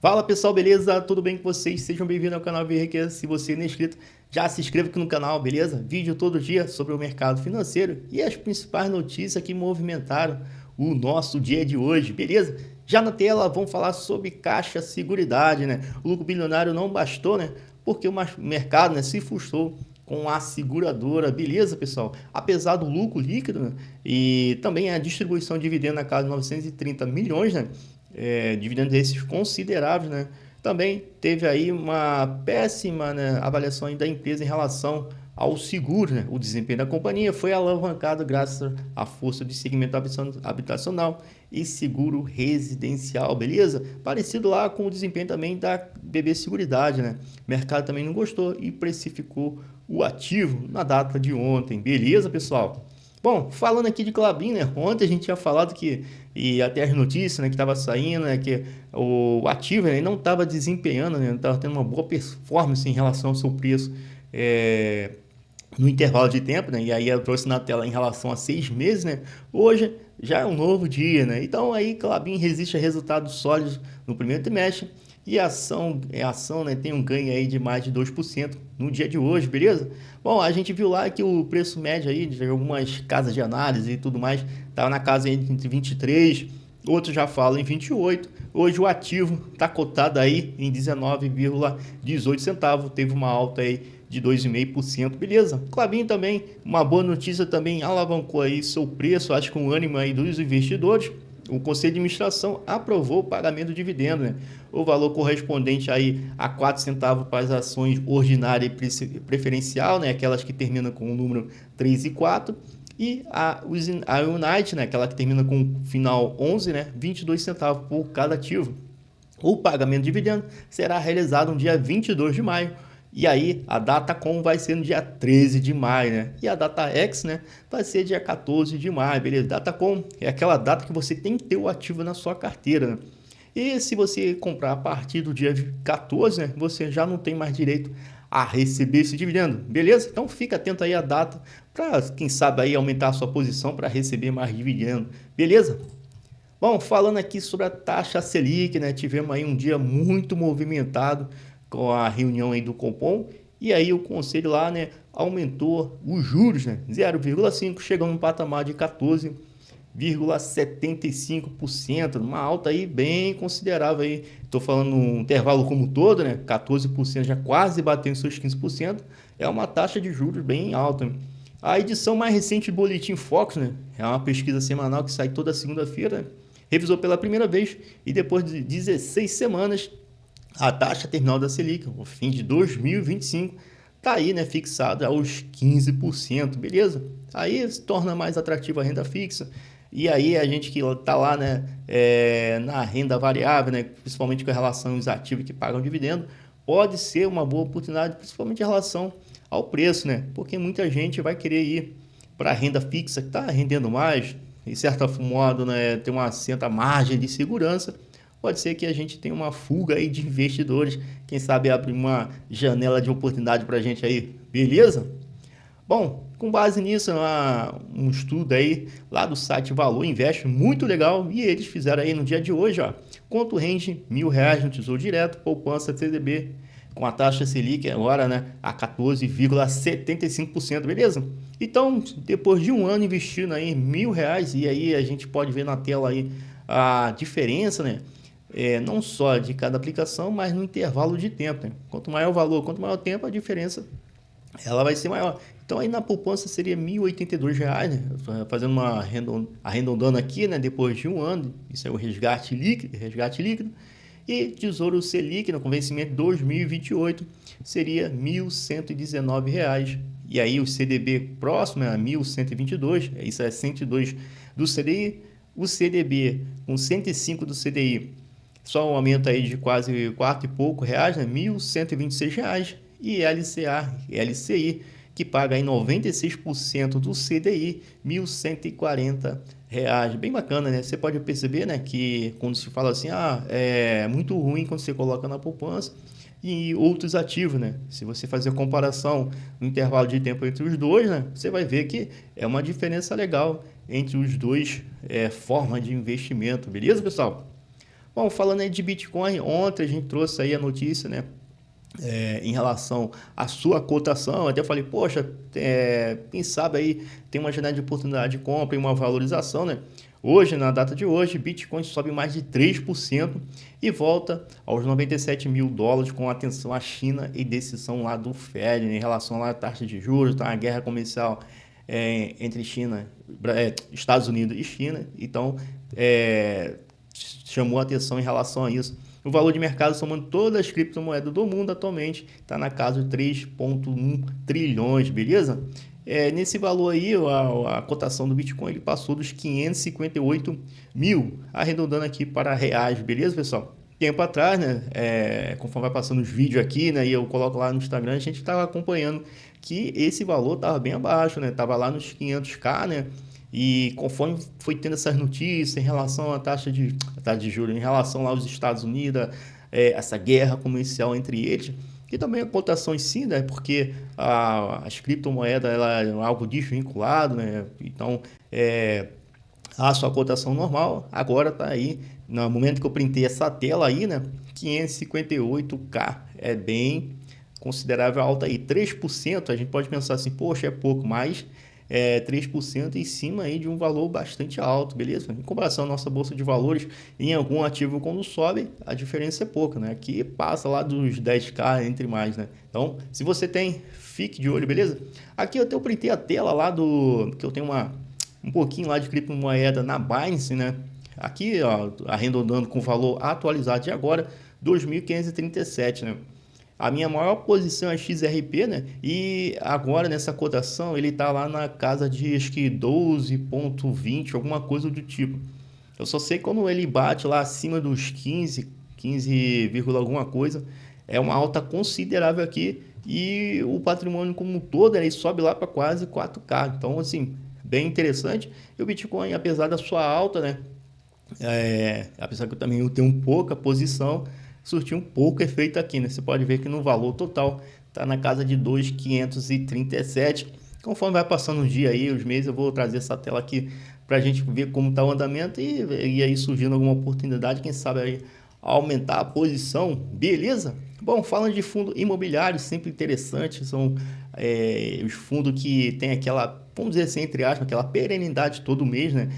Fala pessoal, beleza? Tudo bem com vocês? Sejam bem-vindos ao canal VRQ. Se você não é inscrito, já se inscreva aqui no canal, beleza? Vídeo todo dia sobre o mercado financeiro e as principais notícias que movimentaram o nosso dia de hoje, beleza? Já na tela vamos falar sobre Caixa Seguridade, né? O lucro bilionário não bastou, né? Porque o mercado, né, se frustrou com a seguradora, beleza, pessoal? Apesar do lucro líquido, né, e também a distribuição de dividendo na casa de 930 milhões, né? Dividendos esses consideráveis, né? Também teve aí uma péssima, né, avaliação da empresa em relação ao seguro, né? O desempenho da companhia foi alavancado graças à força de segmento habitacional e seguro residencial, beleza? Parecido lá com o desempenho também da BB Seguridade, né? O mercado também não gostou e precificou o ativo na data de ontem, beleza, pessoal? Bom, falando aqui de Klabin, né? Ontem a gente tinha falado que, e até as notícias, né, que estava saindo, né, que o ativo, né, não estava desempenhando, né, não estava tendo uma boa performance em relação ao seu preço no intervalo de tempo, né? E aí eu trouxe na tela em relação a 6 meses, né? Hoje já é um novo dia, né? Então aí Klabin resiste a resultados sólidos no primeiro trimestre e a ação, né, tem um ganho aí de mais de 2% no dia de hoje, beleza? Bom, a gente viu lá que o preço médio aí de algumas casas de análise e tudo mais estava na casa entre 23, outros já falam em 28. Hoje o ativo está cotado aí em 19,18 centavos, teve uma alta aí de 2,5%, beleza? Klabin também, uma boa notícia também, alavancou aí seu preço, acho que com o ânimo aí dos investidores. O Conselho de Administração aprovou o pagamento do dividendo, né? O valor correspondente aí a 4 centavos para as ações ordinária e preferencial, né? Aquelas que terminam com o número 3 e 4. E a Unite, né? Aquela que termina com o final 11, né? 22 centavos por cada ativo. O pagamento de dividendo será realizado no dia 22 de maio. E aí, a data com vai ser no dia 13 de maio, né? E a data X, né, vai ser dia 14 de maio, beleza? Data com é aquela data que você tem que ter o ativo na sua carteira, né? E se você comprar a partir do dia 14, né, você já não tem mais direito a receber esse dividendo, beleza? Então fica atento aí à data para, quem sabe, aí aumentar a sua posição para receber mais dividendo, beleza? Bom, falando aqui sobre a taxa Selic, né? Tivemos aí um dia muito movimentado com a reunião aí do Copom e aí o conselho lá, né, aumentou os juros, né, 0,5, chegando no patamar de 14,75%, uma alta aí bem considerável aí. Estou falando no intervalo como um todo, né? 14% já quase batendo seus 15%, é uma taxa de juros bem alta. A edição mais recente do Boletim Focus, né, é uma pesquisa semanal que sai toda segunda-feira, né, revisou pela primeira vez e depois de 16 semanas a taxa terminal da Selic, no fim de 2025, está aí, né, fixada aos 15%, beleza? Aí se torna mais atrativa a renda fixa. E aí a gente que está lá, né, na renda variável, né, principalmente com relação aos ativos que pagam dividendo, pode ser uma boa oportunidade, principalmente em relação ao preço, né? Porque muita gente vai querer ir para a renda fixa que está rendendo mais, de certa modo, né, tem uma certa margem de segurança. Pode ser que a gente tenha uma fuga aí de investidores, quem sabe abrir uma janela de oportunidade para a gente aí, beleza? Bom, com base nisso, um estudo aí lá do site Valor Invest, muito legal, e eles fizeram aí no dia de hoje, ó, quanto rende R$ 1.000 no Tesouro Direto, poupança CDB, com a taxa Selic agora, né, a 14,75%, beleza? Então, depois de um ano investindo aí R$ 1.000, e aí a gente pode ver na tela aí a diferença, né? Não só de cada aplicação, mas no intervalo de tempo, né? Quanto maior o valor, quanto maior o tempo, a diferença ela vai ser maior. Então aí na poupança seria R$ 1.082, né? Fazendo uma arredondando aqui, né? Depois de um ano, isso é o resgate líquido. E Tesouro Selic, no vencimento de 2028, seria R$ 1.119. E aí o CDB próximo é 1.122, isso é 102 do CDI. O CDB com 105 do CDI, só um aumento aí de quase 4 e pouco reais, né? R$ 1.126. E LCI, que paga aí 96% do CDI, R$ 1.140. Bem bacana, né? Você pode perceber, né, que quando se fala assim, é muito ruim quando você coloca na poupança e outros ativos, né? Se você fazer a comparação no intervalo de tempo entre os dois, né, você vai ver que é uma diferença legal entre os dois formas de investimento, beleza, pessoal? Bom, falando aí de Bitcoin, ontem a gente trouxe aí a notícia, né? Em relação à sua cotação, eu até falei, poxa, quem sabe aí tem uma janela de oportunidade de compra e uma valorização, né? Hoje, na data de hoje, Bitcoin sobe mais de 3% e volta aos 97 mil dólares com atenção à China e decisão lá do Fed, né, em relação lá à taxa de juros, tá? A guerra comercial entre Estados Unidos e China, então chamou a atenção em relação a isso. O valor de mercado, somando todas as criptomoedas do mundo atualmente, está na casa de 3,1 trilhões, beleza? Nesse valor aí, a cotação do Bitcoin ele passou dos 558 mil, arredondando aqui para reais, beleza, pessoal? Tempo atrás, né, conforme vai passando os vídeos aqui, né, e eu coloco lá no Instagram, a gente estava acompanhando que esse valor estava bem abaixo, né, estava lá nos 500k, né, e conforme foi tendo essas notícias em relação à taxa de juros, em relação lá aos Estados Unidos, essa guerra comercial entre eles, e também a cotação em si, né, porque as criptomoedas ela é algo desvinculado, né, então a sua cotação normal agora está aí, no momento que eu printei essa tela aí, né, 558k, é bem considerável alta aí, 3%, a gente pode pensar assim, poxa, é pouco, mas 3% em cima aí de um valor bastante alto, beleza? Em comparação à nossa bolsa de valores, em algum ativo quando sobe, a diferença é pouca, né? Aqui passa lá dos 10k entre mais, né? Então, se você tem, fique de olho, beleza? Aqui eu printei a tela lá que eu tenho um pouquinho lá de criptomoeda na Binance, né? Aqui, ó, arredondando com o valor atualizado de agora, 2.537, né? A minha maior posição é XRP, né? E agora nessa cotação ele tá lá na casa de acho que 12,20, alguma coisa do tipo. Eu só sei quando ele bate lá acima dos 15, alguma coisa, é uma alta considerável aqui e o patrimônio como um todo ele sobe lá para quase 4k. Então, assim, bem interessante. E o Bitcoin, apesar da sua alta, né? Apesar que eu também tenho pouca posição, surtiu um pouco efeito aqui, né? Você pode ver que no valor total está na casa de 2.537. Conforme vai passando os dias aí, os meses, eu vou trazer essa tela aqui para a gente ver como está o andamento e aí surgindo alguma oportunidade, quem sabe aí aumentar a posição, beleza? Bom, falando de fundo imobiliário, sempre interessante, são os fundos que tem aquela, vamos dizer assim, entre aspas, aquela perenidade todo mês, né?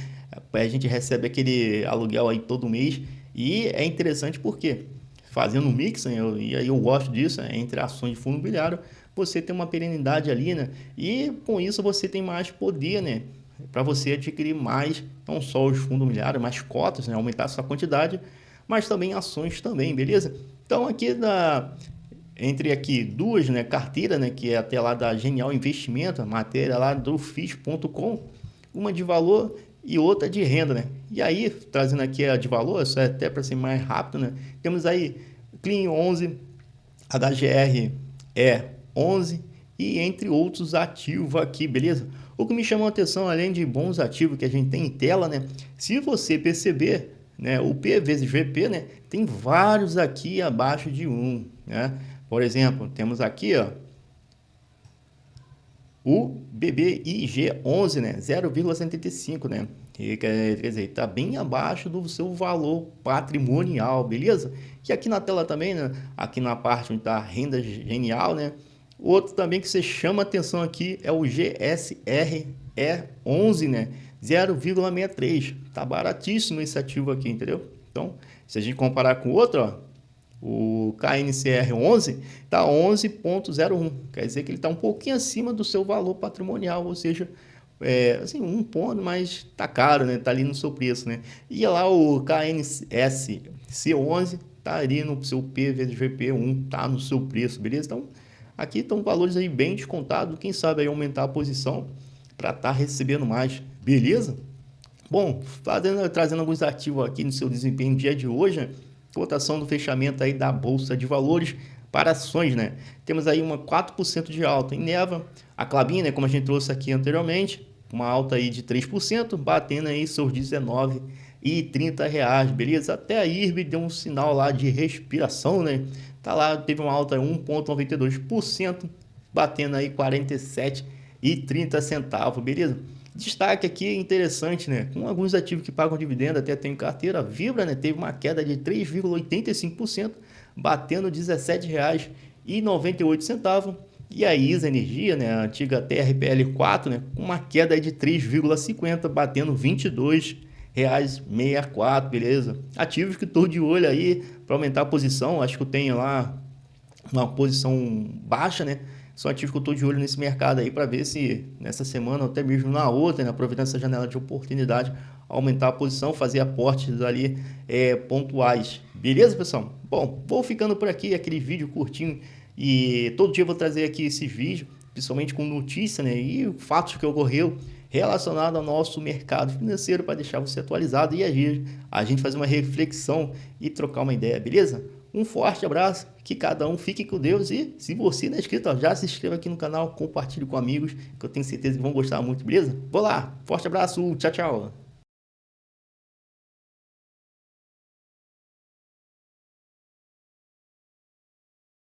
A gente recebe aquele aluguel aí todo mês e é interessante porque fazendo um mix, né, e aí eu gosto disso, né, entre ações de fundo imobiliário, você tem uma perenidade ali, né? E com isso você tem mais poder, né? Para você adquirir mais, não só os fundos imobiliários, mais cotas, né? Aumentar a sua quantidade, mas também ações também, beleza? Então entre aqui duas, né, carteiras, né, que é até lá da Genial Investimento, a matéria lá do FIS.com, uma de valor e outra de renda, né? E aí, trazendo aqui a de valor, isso é até para ser mais rápido, né? Temos aí Clean 11, HGR 11 e entre outros ativos aqui, beleza? O que me chamou a atenção, além de bons ativos que a gente tem em tela, né? Se você perceber, né, o P vezes VP, né, tem vários aqui abaixo de 1, né? Por exemplo, temos aqui, ó, o BBIG11, né, 0,75, né? E quer dizer, está bem abaixo do seu valor patrimonial, beleza? E aqui na tela também, né? Aqui na parte onde está a renda genial, né? Outro também que você chama atenção aqui é o GSRE11, né? 0,63. Tá baratíssimo esse ativo aqui, entendeu? Então, se a gente comparar com o outro, ó, o KNCR11 está 11,01, quer dizer que ele está um pouquinho acima do seu valor patrimonial, ou seja, assim, um ponto, mas tá caro, né? Tá ali no seu preço, né? E lá o KNSC11 tá ali no seu P vezes VP1, tá no seu preço, beleza? Então, aqui estão valores aí bem descontados, quem sabe aí aumentar a posição para estar recebendo mais, beleza? Bom, trazendo alguns ativos aqui no seu desempenho no dia de hoje, né? Cotação do fechamento aí da Bolsa de Valores para ações, né? Temos aí uma 4% de alta em Neva, a Klabin, né, como a gente trouxe aqui anteriormente, uma alta aí de 3%, batendo aí seus R$19,30, beleza? Até a IRB deu um sinal lá de respiração, né? Tá lá, teve uma alta de 1,92%, batendo aí R$47,30, beleza? Destaque aqui interessante, né? Com alguns ativos que pagam dividendo, até tem carteira, a Vibra, né, teve uma queda de 3,85%, batendo R$ 17,98. E a ISA Energia, né, a antiga TRPL4, né, com uma queda de 3,50, batendo R$ 22,64, beleza? Ativos que estou de olho aí para aumentar a posição, acho que eu tenho lá uma posição baixa, né? São ativos que eu estou de olho nesse mercado aí para ver se nessa semana ou até mesmo na outra, né, aproveitando essa janela de oportunidade, aumentar a posição, fazer aportes ali pontuais. Beleza, pessoal? Bom, vou ficando por aqui, aquele vídeo curtinho, e todo dia eu vou trazer aqui esses vídeos, principalmente com notícia, né, e fatos que ocorreu relacionado ao nosso mercado financeiro para deixar você atualizado e a gente fazer uma reflexão e trocar uma ideia, beleza? Um forte abraço, que cada um fique com Deus e se você não é inscrito, ó, já se inscreva aqui no canal, compartilhe com amigos, que eu tenho certeza que vão gostar muito, beleza? Vou lá, forte abraço, tchau, tchau!